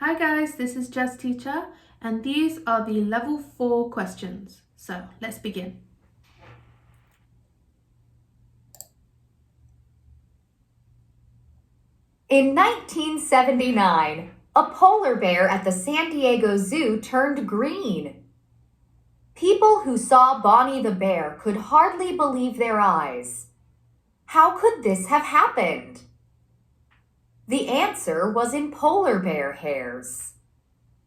Hi guys, this is Jazz Teacher and these are the level 4 questions. So let's begin. In 1979, a polar bear at the San Diego Zoo turned green. People who saw Bonnie the bear could hardly believe their eyes. How could this have happened? The answer was in polar bear hairs.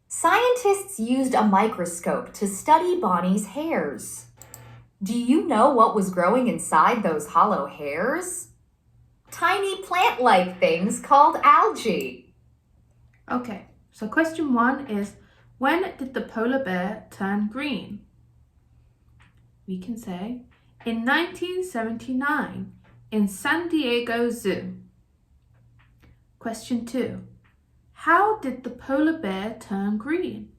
Scientists used a microscope to study Bonnie's hairs. Do you know what was growing inside those hollow hairs? Tiny plant-like things called algae. Okay, so question 1 is, when did the polar bear turn green? We can say, in 1979, in San Diego Zoo. Question 2, how did the polar bear turn green?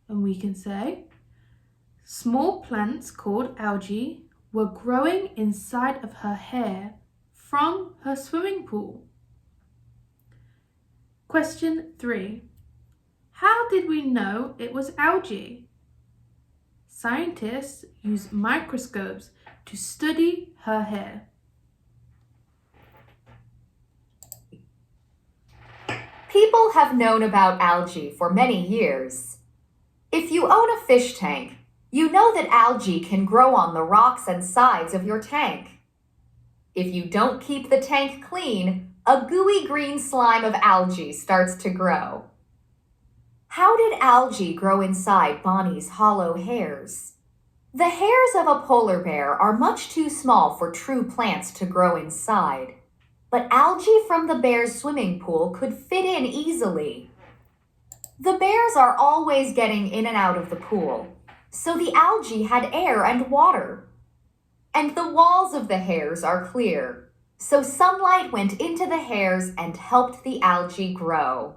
And we can say, small plants called algae were growing inside of her hair from her swimming pool. Question 3. How did we know it was algae? Scientists use microscopes to study her hair. People have known about algae for many years. If you own a fish tank, you know that algae can grow on the rocks and sides of your tank. If you don't keep the tank clean, a gooey green slime of algae starts to grow. How did algae grow inside Bonnie's hollow hairs? The hairs of a polar bear are much too small for true plants to grow inside, but algae from the bear's swimming pool could fit in easily. The bears are always getting in and out of the pool, so the algae had air and water. And the walls of the hairs are clear, so sunlight went into the hairs and helped the algae grow.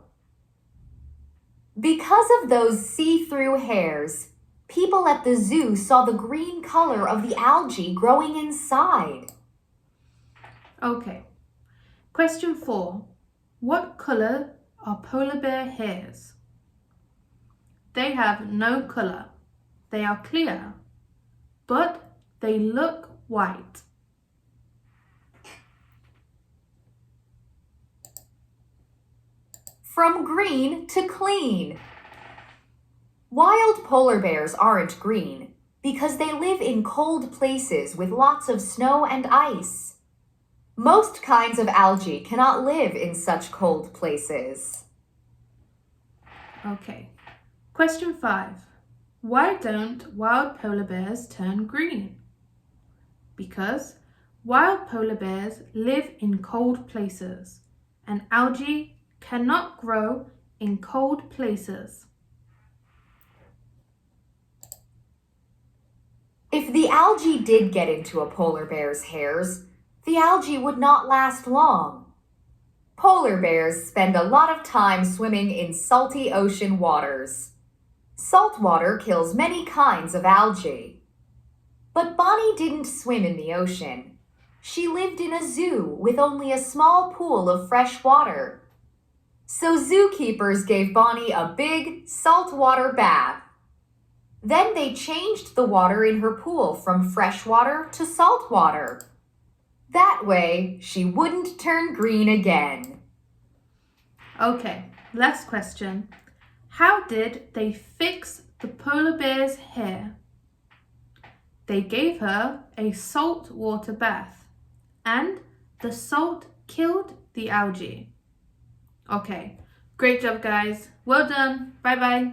Because of those see-through hairs, people at the zoo saw the green color of the algae growing inside. Okay. Question 4. What color are polar bear hairs? They have no color. They are clear, but they look white. From green to clean. Wild polar bears aren't green because they live in cold places with lots of snow and ice. Most kinds of algae cannot live in such cold places. Okay. Question 5. Why don't wild polar bears turn green? Because wild polar bears live in cold places and algae cannot grow in cold places. If the algae did get into a polar bear's hairs, the algae would not last long. Polar bears spend a lot of time swimming in salty ocean waters. Salt water kills many kinds of algae. But Bonnie didn't swim in the ocean. She lived in a zoo with only a small pool of fresh water. So zookeepers gave Bonnie a big saltwater bath. Then they changed the water in her pool from fresh water to salt water. That way, she wouldn't turn green again. Okay, last question. How did they fix the polar bear's hair? They gave her a salt water bath, and the salt killed the algae. Okay, great job guys. Well done. Bye bye.